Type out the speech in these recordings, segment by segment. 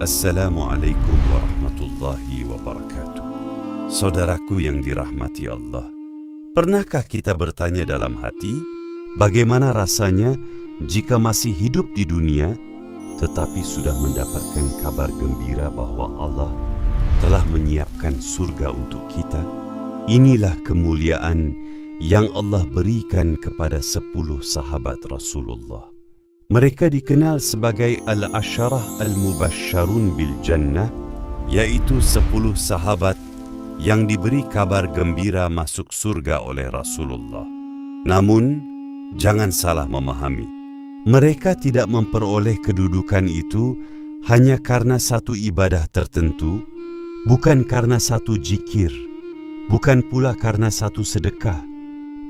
Assalamualaikum warahmatullahi wabarakatuh. Saudaraku yang dirahmati Allah, pernahkah kita bertanya dalam hati, bagaimana rasanya jika masih hidup di dunia, tetapi sudah mendapatkan kabar gembira bahwa Allah telah menyiapkan surga untuk kita? Inilah kemuliaan yang Allah berikan kepada 10 sahabat Rasulullah. Mereka dikenal sebagai Al-Asharah Al-Mubashsharun Bil Jannah, yaitu 10 sahabat yang diberi kabar gembira masuk surga oleh Rasulullah. Namun, jangan salah memahami. Mereka tidak memperoleh kedudukan itu hanya karena satu ibadah tertentu, bukan karena satu zikir, bukan pula karena satu sedekah.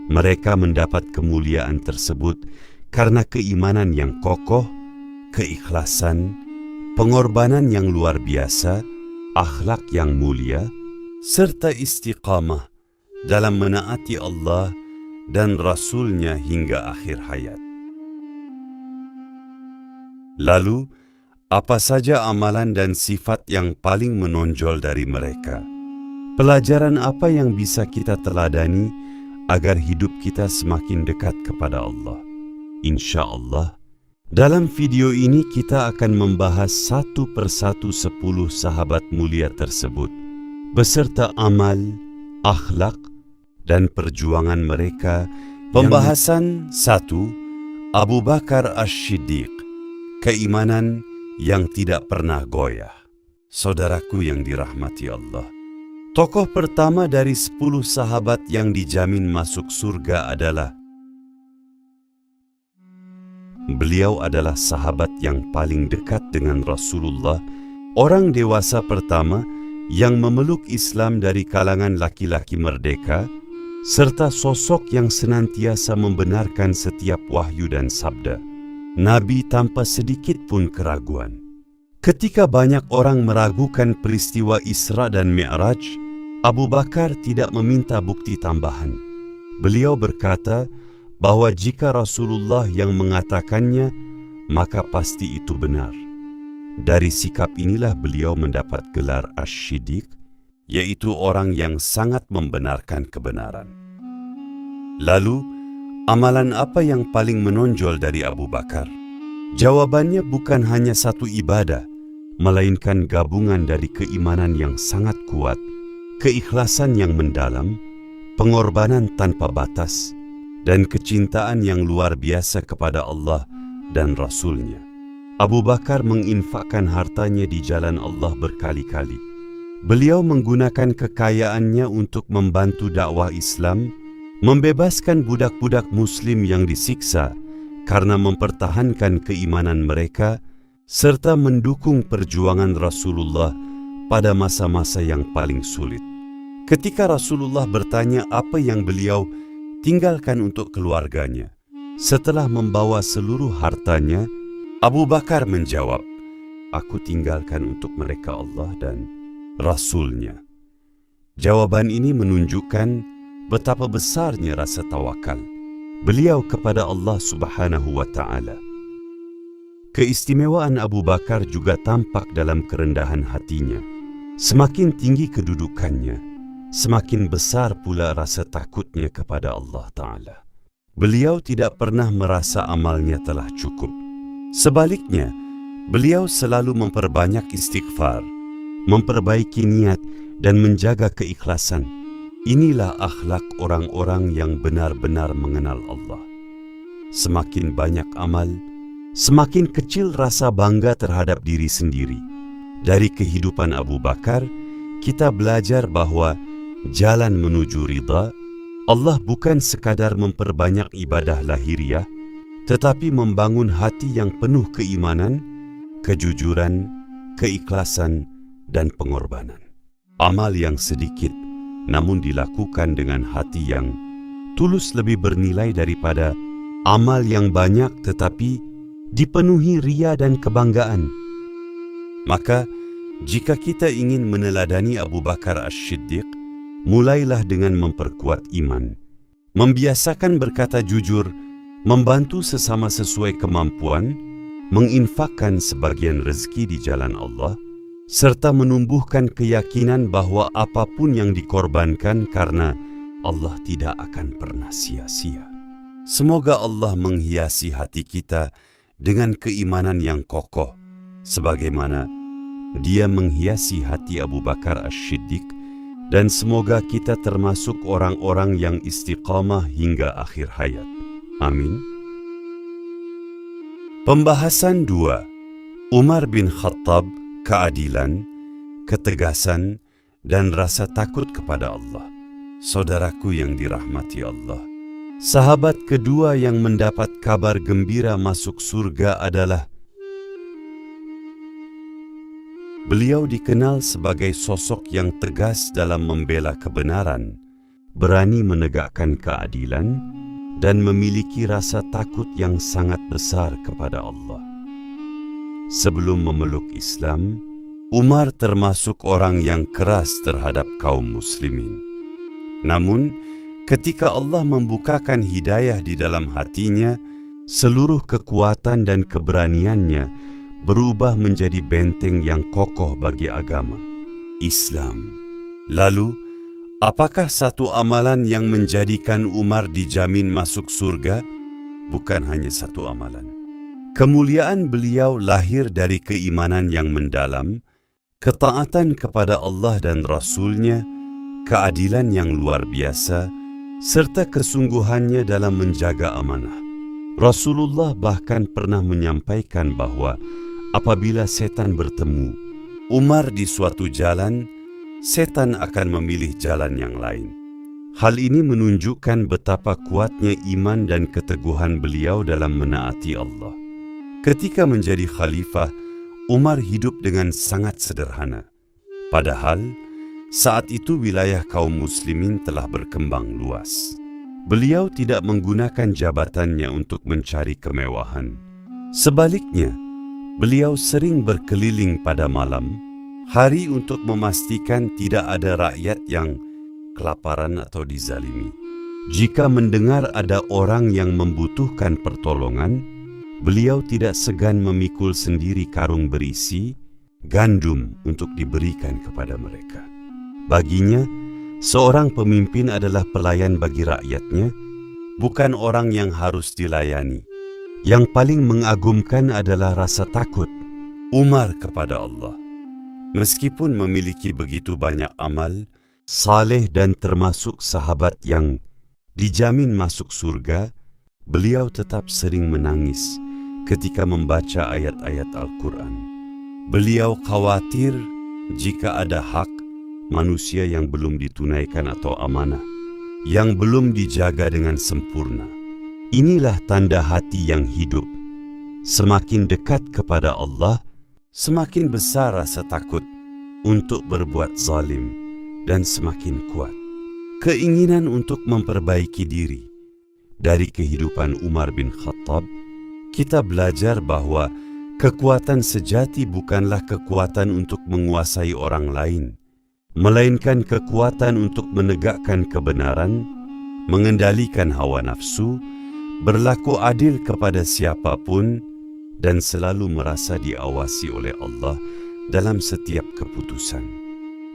Mereka mendapat kemuliaan tersebut karena keimanan yang kokoh, keikhlasan, pengorbanan yang luar biasa, akhlak yang mulia, serta istiqamah dalam menaati Allah dan Rasul-Nya hingga akhir hayat. Lalu, apa saja amalan dan sifat yang paling menonjol dari mereka? Pelajaran apa yang bisa kita teladani agar hidup kita semakin dekat kepada Allah? Insya Allah, dalam video ini kita akan membahas satu persatu 10 sahabat mulia tersebut, beserta amal, akhlak, dan perjuangan mereka. Pembahasan 1. Abu Bakar As-Siddiq, keimanan yang tidak pernah goyah. Saudaraku yang dirahmati Allah, tokoh pertama dari 10 sahabat yang dijamin masuk surga adalah beliau adalah sahabat yang paling dekat dengan Rasulullah, orang dewasa pertama yang memeluk Islam dari kalangan laki-laki merdeka, serta sosok yang senantiasa membenarkan setiap wahyu dan sabda Nabi tanpa sedikit pun keraguan. Ketika banyak orang meragukan peristiwa Isra dan Mi'raj, Abu Bakar tidak meminta bukti tambahan. Beliau berkata bahwa jika Rasulullah yang mengatakannya, maka pasti itu benar. Dari sikap inilah beliau mendapat gelar As-Siddiq, yaitu orang yang sangat membenarkan kebenaran. Lalu, amalan apa yang paling menonjol dari Abu Bakar? Jawabannya bukan hanya satu ibadah, melainkan gabungan dari keimanan yang sangat kuat, keikhlasan yang mendalam, pengorbanan tanpa batas, dan kecintaan yang luar biasa kepada Allah dan Rasul-Nya. Abu Bakar menginfakkan hartanya di jalan Allah berkali-kali. Beliau menggunakan kekayaannya untuk membantu dakwah Islam, membebaskan budak-budak Muslim yang disiksa karena mempertahankan keimanan mereka, serta mendukung perjuangan Rasulullah pada masa-masa yang paling sulit. Ketika Rasulullah bertanya apa yang beliau tinggalkan untuk keluarganya setelah membawa seluruh hartanya, Abu Bakar menjawab, "Aku tinggalkan untuk mereka Allah dan Rasul-Nya." Jawaban ini menunjukkan betapa besarnya rasa tawakal beliau kepada Allah Subhanahu wa Ta'ala. Keistimewaan Abu Bakar juga tampak dalam kerendahan hatinya. Semakin tinggi kedudukannya, semakin besar pula rasa takutnya kepada Allah Ta'ala. Beliau tidak pernah merasa amalnya telah cukup. Sebaliknya, beliau selalu memperbanyak istighfar, memperbaiki niat, dan menjaga keikhlasan. Inilah akhlak orang-orang yang benar-benar mengenal Allah. Semakin banyak amal, semakin kecil rasa bangga terhadap diri sendiri. Dari kehidupan Abu Bakar, kita belajar bahwa jalan menuju ridha Allah bukan sekadar memperbanyak ibadah lahiriah, tetapi membangun hati yang penuh keimanan, kejujuran, keikhlasan, dan pengorbanan. Amal yang sedikit namun dilakukan dengan hati yang tulus lebih bernilai daripada amal yang banyak tetapi dipenuhi ria dan kebanggaan. Maka, jika kita ingin meneladani Abu Bakar As-Siddiq, mulailah dengan memperkuat iman, membiasakan berkata jujur, membantu sesama sesuai kemampuan, menginfakkan sebagian rezeki di jalan Allah, serta menumbuhkan keyakinan bahwa apapun yang dikorbankan karena Allah tidak akan pernah sia-sia. Semoga Allah menghiasi hati kita dengan keimanan yang kokoh, sebagaimana Dia menghiasi hati Abu Bakar As-Siddiq, dan semoga kita termasuk orang-orang yang istiqamah hingga akhir hayat. Amin. Pembahasan 2. Umar bin Khattab, keadilan, ketegasan, dan rasa takut kepada Allah. Saudaraku yang dirahmati Allah, sahabat kedua yang mendapat kabar gembira masuk surga adalah beliau dikenal sebagai sosok yang tegas dalam membela kebenaran, berani menegakkan keadilan, dan memiliki rasa takut yang sangat besar kepada Allah. Sebelum memeluk Islam, Umar termasuk orang yang keras terhadap kaum muslimin. Namun, ketika Allah membukakan hidayah di dalam hatinya, seluruh kekuatan dan keberaniannya berubah menjadi benteng yang kokoh bagi agama Islam. Lalu, apakah satu amalan yang menjadikan Umar dijamin masuk surga? Bukan hanya satu amalan. Kemuliaan beliau lahir dari keimanan yang mendalam, ketaatan kepada Allah dan Rasul-Nya, keadilan yang luar biasa, serta kesungguhannya dalam menjaga amanah. Rasulullah bahkan pernah menyampaikan bahwa apabila setan bertemu Umar di suatu jalan, setan akan memilih jalan yang lain. Hal ini menunjukkan betapa kuatnya iman dan keteguhan beliau dalam menaati Allah. Ketika menjadi khalifah, Umar hidup dengan sangat sederhana. Padahal, saat itu wilayah kaum muslimin telah berkembang luas. Beliau tidak menggunakan jabatannya untuk mencari kemewahan. Sebaliknya, beliau sering berkeliling pada malam, hari untuk memastikan tidak ada rakyat yang kelaparan atau dizalimi. Jika mendengar ada orang yang membutuhkan pertolongan, beliau tidak segan memikul sendiri karung berisi gandum untuk diberikan kepada mereka. Baginya, seorang pemimpin adalah pelayan bagi rakyatnya, bukan orang yang harus dilayani. Yang paling mengagumkan adalah rasa takut Umar kepada Allah. Meskipun memiliki begitu banyak amal, saleh dan termasuk sahabat yang dijamin masuk surga, beliau tetap sering menangis ketika membaca ayat-ayat Al-Quran. Beliau khawatir jika ada hak manusia yang belum ditunaikan atau amanah, yang belum dijaga dengan sempurna. Inilah tanda hati yang hidup. Semakin dekat kepada Allah, semakin besar rasa takut untuk berbuat zalim dan semakin kuat keinginan untuk memperbaiki diri. Dari kehidupan Umar bin Khattab, kita belajar bahwa kekuatan sejati bukanlah kekuatan untuk menguasai orang lain, melainkan kekuatan untuk menegakkan kebenaran, mengendalikan hawa nafsu, berlaku adil kepada siapapun, dan selalu merasa diawasi oleh Allah dalam setiap keputusan.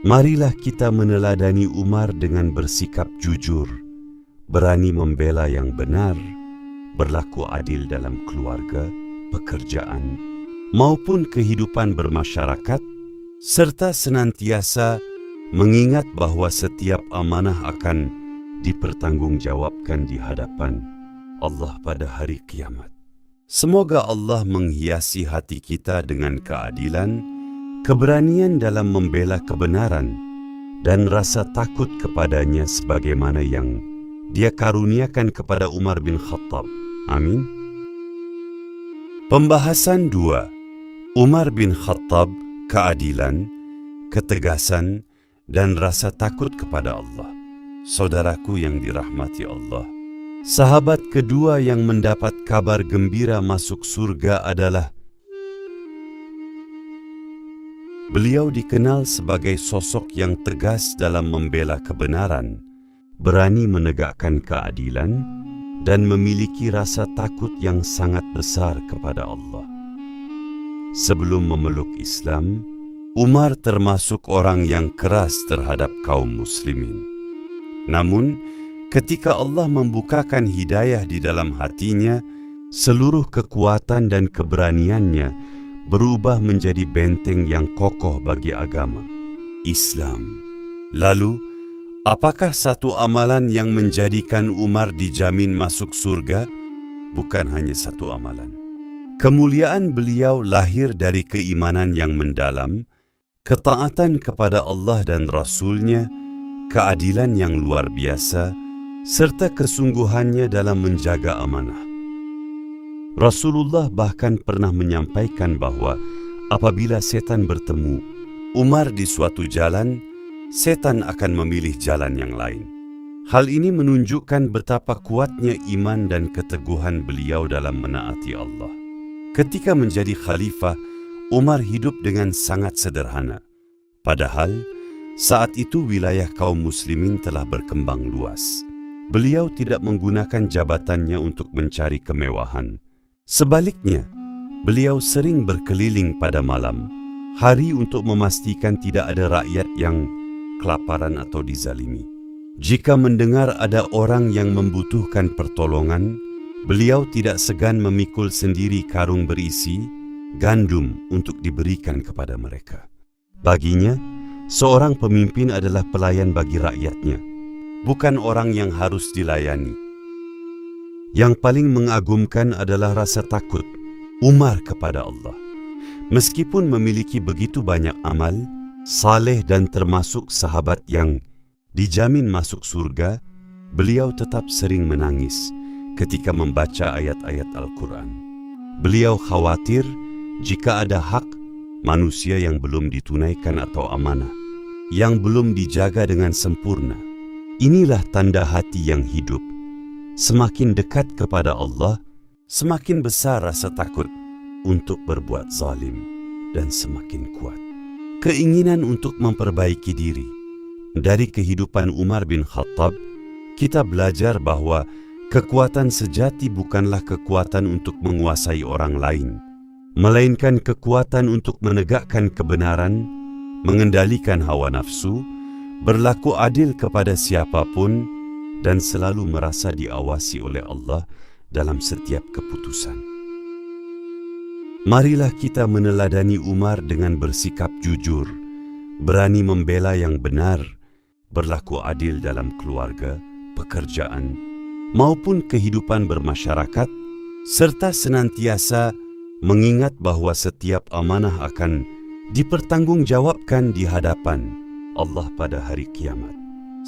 Marilah kita meneladani Umar dengan bersikap jujur, berani membela yang benar, berlaku adil dalam keluarga, pekerjaan, maupun kehidupan bermasyarakat, serta senantiasa mengingat bahwa setiap amanah akan dipertanggungjawabkan di hadapan Allah pada hari kiamat. Semoga Allah menghiasi hati kita dengan keadilan, keberanian dalam membela kebenaran, dan rasa takut kepadanya sebagaimana yang Dia karuniakan kepada Umar bin Khattab. Amin. Pembahasan 2. Umar bin Khattab, keadilan, ketegasan, dan rasa takut kepada Allah. Saudaraku yang dirahmati Allah, sahabat kedua yang mendapat kabar gembira masuk surga adalah beliau dikenal sebagai sosok yang tegas dalam membela kebenaran, berani menegakkan keadilan, dan memiliki rasa takut yang sangat besar kepada Allah. Sebelum memeluk Islam, Umar termasuk orang yang keras terhadap kaum muslimin. Namun, ketika Allah membukakan hidayah di dalam hatinya, seluruh kekuatan dan keberaniannya berubah menjadi benteng yang kokoh bagi agama Islam. Lalu, apakah satu amalan yang menjadikan Umar dijamin masuk surga? Bukan hanya satu amalan. Kemuliaan beliau lahir dari keimanan yang mendalam, ketaatan kepada Allah dan Rasul-Nya, keadilan yang luar biasa, serta kesungguhannya dalam menjaga amanah. Rasulullah bahkan pernah menyampaikan bahwa apabila setan bertemu Umar di suatu jalan, setan akan memilih jalan yang lain. Hal ini menunjukkan betapa kuatnya iman dan keteguhan beliau dalam menaati Allah. Ketika menjadi khalifah, Umar hidup dengan sangat sederhana. Padahal, saat itu wilayah kaum muslimin telah berkembang luas. Beliau tidak menggunakan jabatannya untuk mencari kemewahan. Sebaliknya, beliau sering berkeliling pada malam, hari untuk memastikan tidak ada rakyat yang kelaparan atau dizalimi. Jika mendengar ada orang yang membutuhkan pertolongan, beliau tidak segan memikul sendiri karung berisi gandum untuk diberikan kepada mereka. Baginya, seorang pemimpin adalah pelayan bagi rakyatnya, bukan orang yang harus dilayani. Yang paling mengagumkan adalah rasa takut Umar kepada Allah. Meskipun memiliki begitu banyak amal, saleh dan termasuk sahabat yang dijamin masuk surga, beliau tetap sering menangis ketika membaca ayat-ayat Al-Quran. Beliau khawatir jika ada hak manusia yang belum ditunaikan atau amanah, yang belum dijaga dengan sempurna. Inilah tanda hati yang hidup. Semakin dekat kepada Allah, semakin besar rasa takut untuk berbuat zalim dan semakin kuat keinginan untuk memperbaiki diri. Dari kehidupan Umar bin Khattab, kita belajar bahwa kekuatan sejati bukanlah kekuatan untuk menguasai orang lain, melainkan kekuatan untuk menegakkan kebenaran, mengendalikan hawa nafsu, berlaku adil kepada siapapun, dan selalu merasa diawasi oleh Allah dalam setiap keputusan. Marilah kita meneladani Umar dengan bersikap jujur, berani membela yang benar, berlaku adil dalam keluarga, pekerjaan, maupun kehidupan bermasyarakat, serta senantiasa mengingat bahwa setiap amanah akan dipertanggungjawabkan di hadapan Allah pada hari kiamat.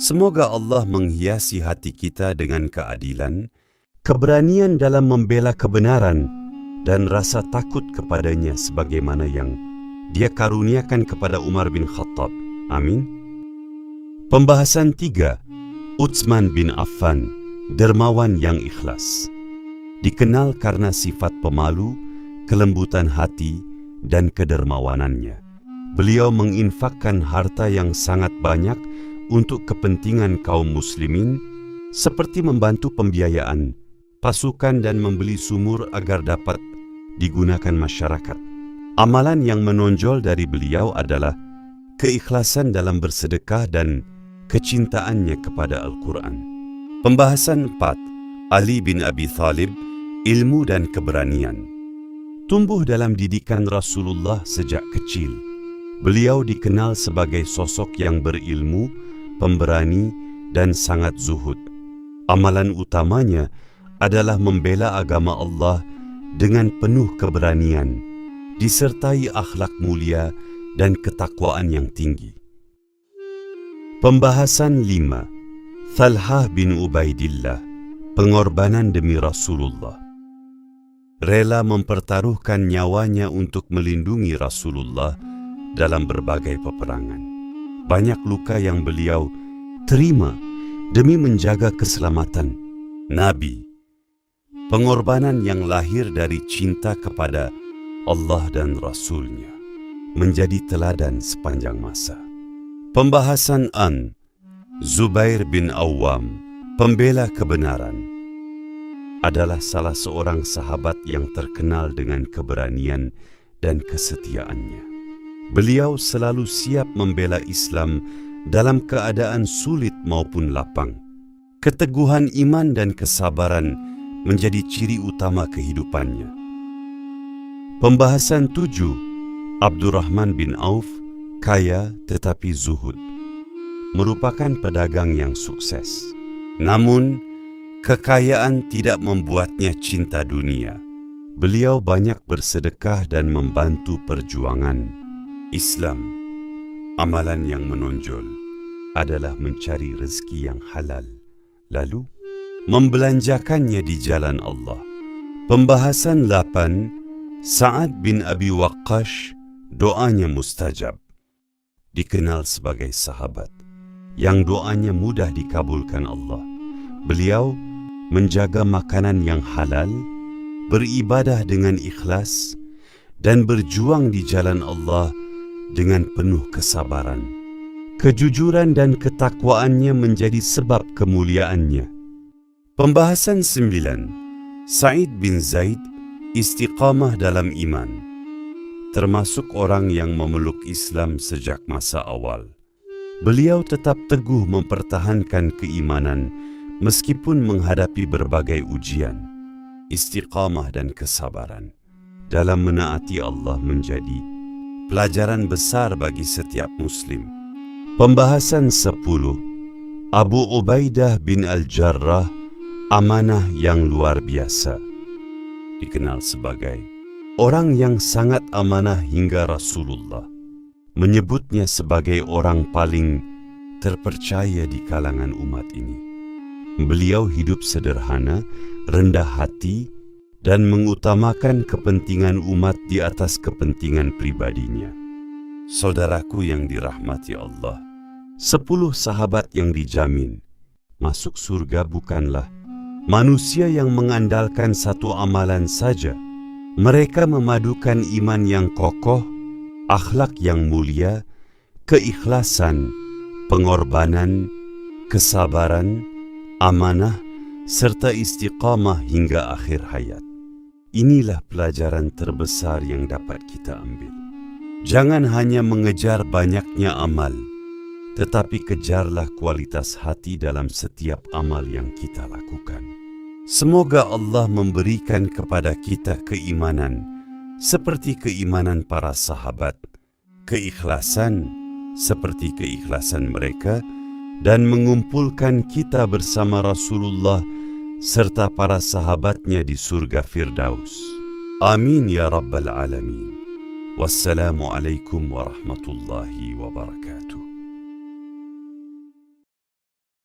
Semoga Allah menghiasi hati kita dengan keadilan, keberanian dalam membela kebenaran, dan rasa takut kepadanya sebagaimana yang Dia karuniakan kepada Umar bin Khattab. Amin. Pembahasan 3. Utsman bin Affan, dermawan yang ikhlas. Dikenal karena sifat pemalu, kelembutan hati, dan kedermawanannya. Beliau menginfakkan harta yang sangat banyak untuk kepentingan kaum muslimin, seperti membantu pembiayaan pasukan dan membeli sumur agar dapat digunakan masyarakat. Amalan yang menonjol dari beliau adalah keikhlasan dalam bersedekah dan kecintaannya kepada Al-Quran. Pembahasan 4. Ali bin Abi Thalib, ilmu dan keberanian. Tumbuh dalam didikan Rasulullah sejak kecil. Beliau dikenal sebagai sosok yang berilmu, pemberani, dan sangat zuhud. Amalan utamanya adalah membela agama Allah dengan penuh keberanian, disertai akhlak mulia dan ketakwaan yang tinggi. Pembahasan 5. Thalhah bin Ubaidillah, pengorbanan demi Rasulullah. Rela mempertaruhkan nyawanya untuk melindungi Rasulullah dalam berbagai peperangan. Banyak luka yang beliau terima demi menjaga keselamatan Nabi. Pengorbanan yang lahir dari cinta kepada Allah dan Rasul-Nya menjadi teladan sepanjang masa. Pembahasan An. Zubair bin Awam, pembela kebenaran, adalah salah seorang sahabat yang terkenal dengan keberanian dan kesetiaannya. Beliau selalu siap membela Islam dalam keadaan sulit maupun lapang. Keteguhan iman dan kesabaran menjadi ciri utama kehidupannya. Pembahasan 7. Abdurrahman bin Auf, kaya tetapi zuhud. Merupakan pedagang yang sukses. Namun, kekayaan tidak membuatnya cinta dunia. Beliau banyak bersedekah dan membantu perjuangan Islam. Amalan yang menonjol adalah mencari rezeki yang halal, lalu membelanjakannya di jalan Allah. Pembahasan 8. Sa'ad bin Abi Waqqas, doanya mustajab. Dikenal sebagai sahabat yang doanya mudah dikabulkan Allah. Beliau menjaga makanan yang halal, beribadah dengan ikhlas, dan berjuang di jalan Allah dengan penuh kesabaran. Kejujuran dan ketakwaannya menjadi sebab kemuliaannya. Pembahasan 9. Sa'id bin Zaid, istiqamah dalam iman. Termasuk orang yang memeluk Islam sejak masa awal. Beliau tetap teguh mempertahankan keimanan meskipun menghadapi berbagai ujian. Istiqamah dan kesabaran dalam menaati Allah menjadi pelajaran besar bagi setiap Muslim. Pembahasan 10. Abu Ubaidah bin Al-Jarrah, amanah yang luar biasa. Dikenal sebagai orang yang sangat amanah hingga Rasulullah menyebutnya sebagai orang paling terpercaya di kalangan umat ini. Beliau hidup sederhana, rendah hati, dan mengutamakan kepentingan umat di atas kepentingan pribadinya. Saudaraku yang dirahmati Allah, 10 sahabat yang dijamin masuk surga bukanlah manusia yang mengandalkan satu amalan saja. Mereka memadukan iman yang kokoh, akhlak yang mulia, keikhlasan, pengorbanan, kesabaran, amanah, serta istiqamah hingga akhir hayat. Inilah pelajaran terbesar yang dapat kita ambil. Jangan hanya mengejar banyaknya amal, tetapi kejarlah kualitas hati dalam setiap amal yang kita lakukan. Semoga Allah memberikan kepada kita keimanan seperti keimanan para sahabat, keikhlasan seperti keikhlasan mereka, dan mengumpulkan kita bersama Rasulullah serta para sahabatnya di surga Firdaus. Amin ya Rabbal Alamin. Wassalamualaikum warahmatullahi wabarakatuh.